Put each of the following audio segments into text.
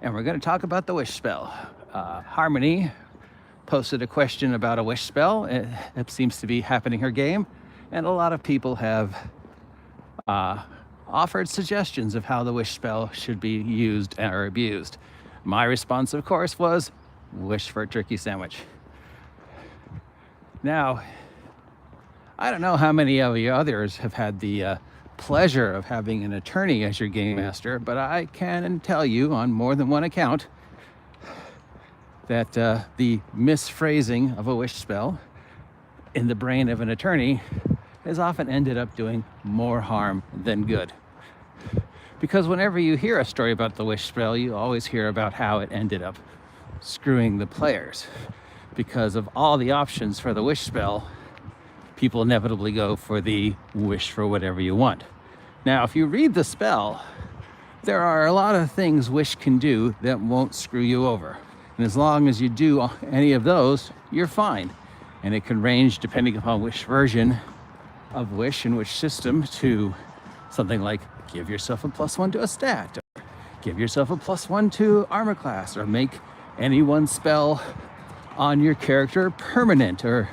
and we're going to talk about the wish spell. Harmony posted a question about a wish spell. It seems to be happening her game, and a lot of people have offered suggestions of how the wish spell should be used or abused. My response, of course, was wish for a turkey sandwich. Now, I don't know how many of you others have had the pleasure of having an attorney as your game master, but I can tell you on more than one account that the misphrasing of a wish spell in the brain of an attorney has often ended up doing more harm than good. Because whenever you hear a story about the wish spell, you always hear about how it ended up screwing the players. Because of all the options for the wish spell, people inevitably go for the wish for whatever you want. Now, if you read the spell, there are a lot of things wish can do that won't screw you over. And as long as you do any of those, you're fine. And it can range, depending upon which version of wish and which system, to something like give yourself a +1 to a stat, or give yourself a +1 to armor class, or make any one spell on your character permanent, or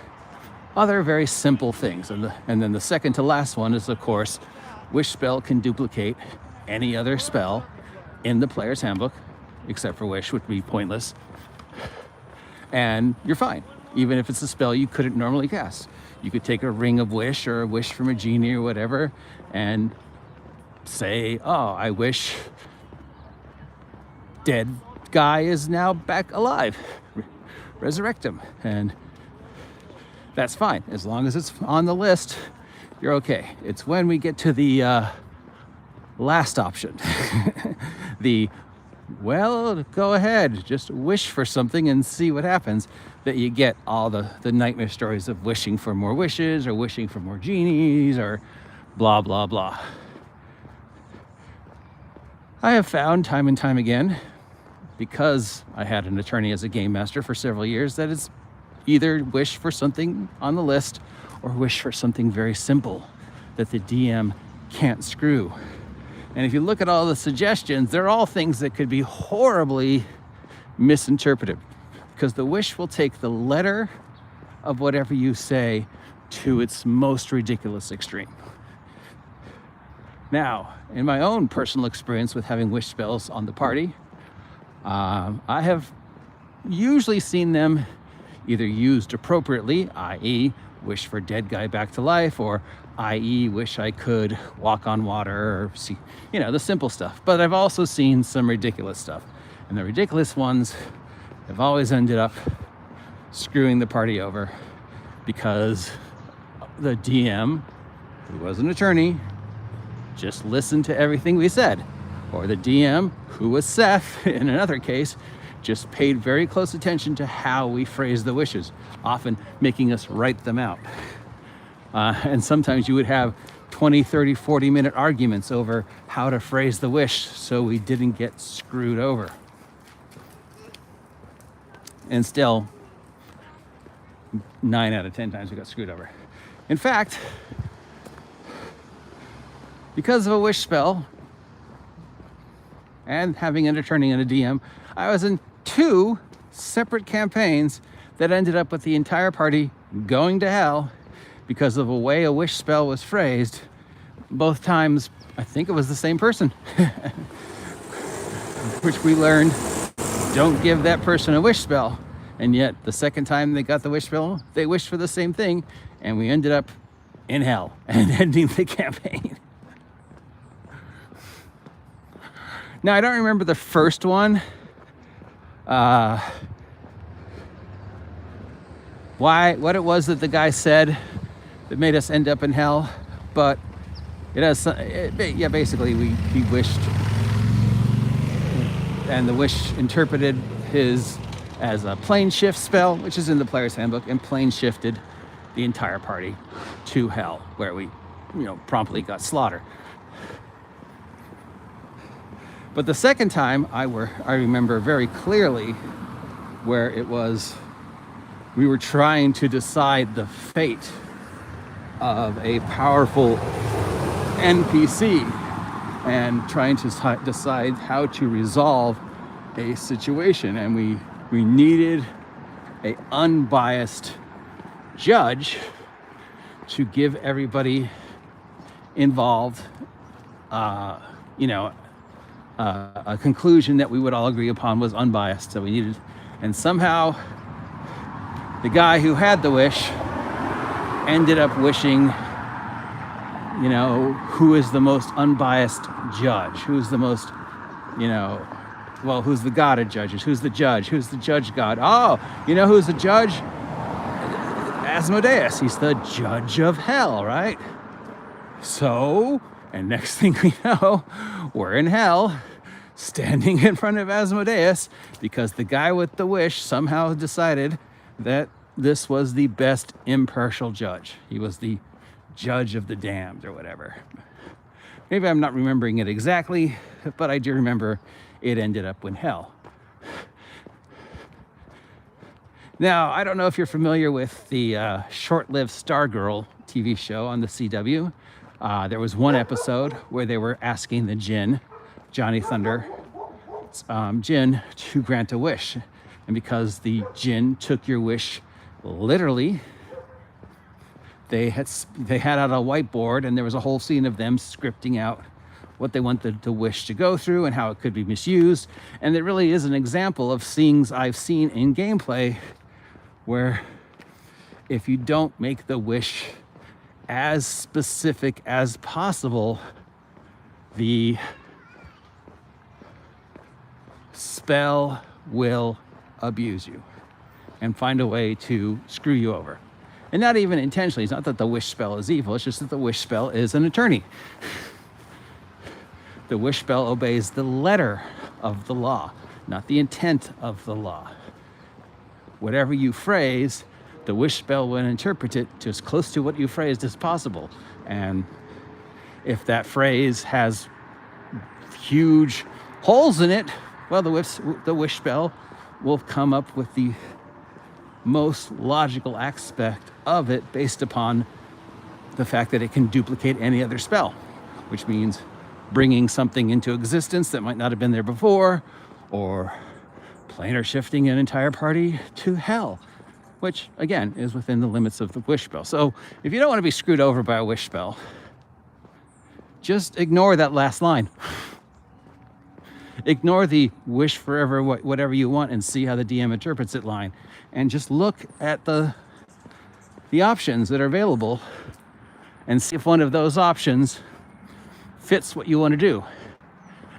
other very simple things. And then the second to last one is, of course, wish spell can duplicate any other spell in the player's handbook, except for wish, would be pointless. And you're fine, even if it's a spell you couldn't normally cast. You could take a ring of wish or a wish from a genie or whatever and say, oh, I wish dead guy is now back alive. Resurrect him. And that's fine. As long as it's on the list, you're okay. It's when we get to the last option. Well, go ahead, just wish for something and see what happens, that you get all the nightmare stories of wishing for more wishes or wishing for more genies or blah, blah, blah. I have found time and time again, because I had an attorney as a game master for several years, that it's either wish for something on the list or wish for something very simple that the DM can't screw. And if you look at all the suggestions, they're all things that could be horribly misinterpreted, because the wish will take the letter of whatever you say to its most ridiculous extreme. Now, in my own personal experience with having wish spells on the party, I have usually seen them either used appropriately, i.e. wish for dead guy back to life, or i.e. wish I could walk on water, or see, the simple stuff. But I've also seen some ridiculous stuff. And the ridiculous ones have always ended up screwing the party over, because the DM, who was an attorney, just listened to everything we said. Or the DM, who was Seth in another case, just paid very close attention to how we phrased the wishes, often making us write them out. And sometimes you would have 20, 30, 40-minute arguments over how to phrase the wish so we didn't get screwed over. And still, 9 out of 10 times we got screwed over. In fact, because of a wish spell and having an attorney and a DM, I was in 2 separate campaigns that ended up with the entire party going to hell because of a way a wish spell was phrased. Both times, I think it was the same person, which we learned, don't give that person a wish spell. And yet the second time they got the wish spell, they wished for the same thing, and we ended up in hell and ending the campaign. Now, I don't remember the first one. What it was that the guy said that made us end up in hell, but it has, basically he wished, and the wish interpreted his as a plane shift spell, which is in the player's handbook, and plane shifted the entire party to hell, where we, promptly got slaughtered. But the second time, I remember very clearly where it was, we were trying to decide the fate of a powerful NPC and trying to decide how to resolve a situation, and we needed a unbiased judge to give everybody involved, a conclusion that we would all agree upon was unbiased. So we needed, and somehow the guy who had the wish ended up wishing, who is the most unbiased judge? Who's the most, who's the god of judges? Who's the judge? Who's the judge god? Oh, who's the judge? Asmodeus. He's the judge of hell, right? So, and next thing we know, we're in hell, standing in front of Asmodeus, because the guy with the wish somehow decided that this was the best impartial judge. He was the judge of the damned or whatever. Maybe I'm not remembering it exactly, but I do remember it ended up in hell. Now, I don't know if you're familiar with the short-lived Stargirl TV show on the CW. There was one episode where they were asking the Djinn, Johnny Thunder, Djinn, to grant a wish. And because the Djinn took your wish literally, they had out a whiteboard, and there was a whole scene of them scripting out what they wanted the wish to go through and how it could be misused. And it really is an example of things I've seen in gameplay where if you don't make the wish as specific as possible, the spell will abuse you and find a way to screw you over. And not even intentionally. It's not that the wish spell is evil, it's just that the wish spell is an attorney. The wish spell obeys the letter of the law, not the intent of the law. Whatever you phrase, the wish spell will interpret it to as close to what you phrased as possible. And if that phrase has huge holes in it, well, the wish spell will come up with the most logical aspect of it based upon the fact that it can duplicate any other spell, which means bringing something into existence that might not have been there before, or planar shifting an entire party to hell, which again is within the limits of the wish spell. So if you don't want to be screwed over by a wish spell, just ignore that last line. Ignore the wish forever whatever you want and see how the DM interprets it line, and just look at the options that are available and see if one of those options fits what you want to do.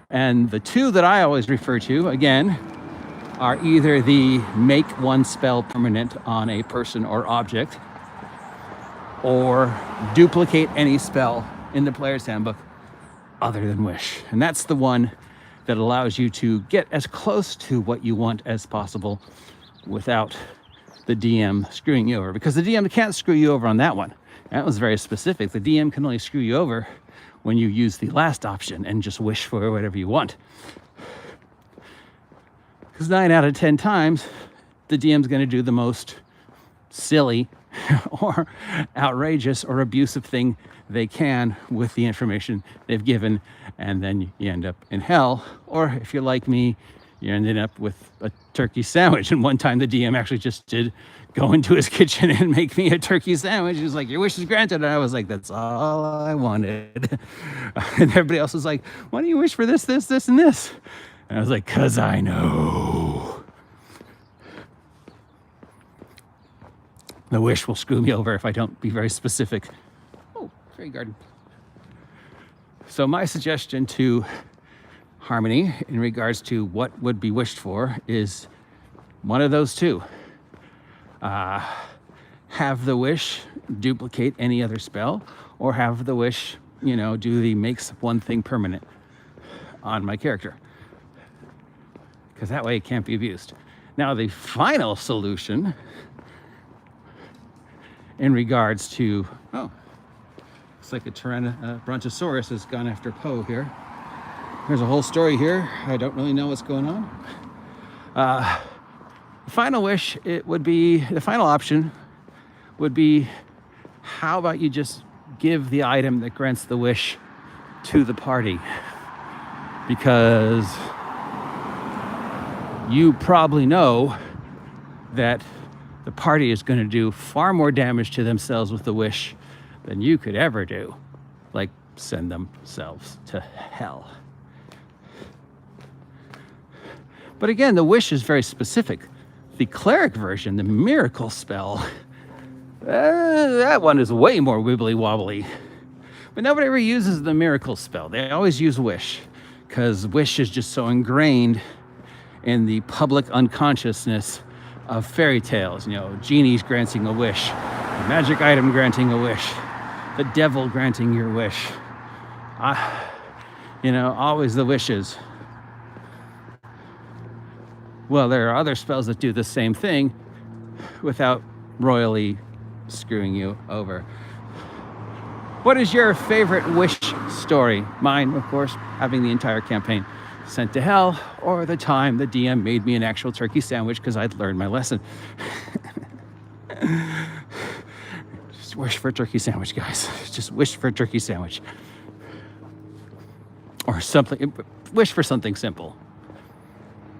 And the two that I always refer to, again, are either the make one spell permanent on a person or object, or duplicate any spell in the player's handbook other than wish. And that's the one that allows you to get as close to what you want as possible without the DM screwing you over. Because the DM can't screw you over on that one. That was very specific. The DM can only screw you over when you use the last option and just wish for whatever you want. Because 9 out of 10 times, the DM's going to do the most silly or outrageous or abusive thing they can with the information they've given, and then you end up in hell. Or if you're like me, you ended up with a turkey sandwich. And one time the DM actually just did go into his kitchen and make me a turkey sandwich. He was like, your wish is granted. And I was like, that's all I wanted. And everybody else was like, why do you wish for this, this, this, and this? And I was like, 'cause I know. The wish will screw me over if I don't be very specific. Oh, fairy garden. So my suggestion to Harmony in regards to what would be wished for is one of those two. Have the wish duplicate any other spell, or have the wish, do the makes one thing permanent on my character. Because that way it can't be abused. Now the final solution in regards to, looks like a Brontosaurus has gone after Poe here. There's a whole story here. I don't really know what's going on. The final wish, the final option would be, how about you just give the item that grants the wish to the party? Because you probably know that the party is going to do far more damage to themselves with the wish than you could ever do. Like send themselves to hell. But again, the wish is very specific. The cleric version, the miracle spell, that one is way more wibbly wobbly. But nobody ever uses the miracle spell. They always use wish, because wish is just so ingrained in the public unconsciousness of fairy tales. You know, genies granting a wish, a magic item granting a wish, the devil granting your wish. You know, always the wishes. Well, there are other spells that do the same thing without royally screwing you over. What is your favorite wish story? Mine, of course, having the entire campaign sent to hell, or the time the DM made me an actual turkey sandwich because I'd learned my lesson. Just wish for a turkey sandwich, guys. Just wish for a turkey sandwich. Or something, wish for something simple.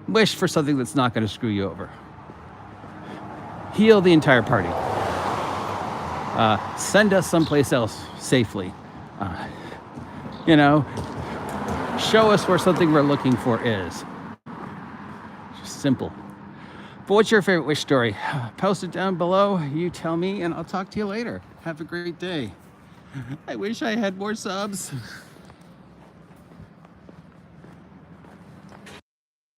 Wish for something that's not going to screw you over. Heal the entire party. Send us someplace else safely. You know, show us where something we're looking for is. Just simple. But what's your favorite wish story? Post it down below. You tell me, and I'll talk to you later. Have a great day. I wish I had more subs.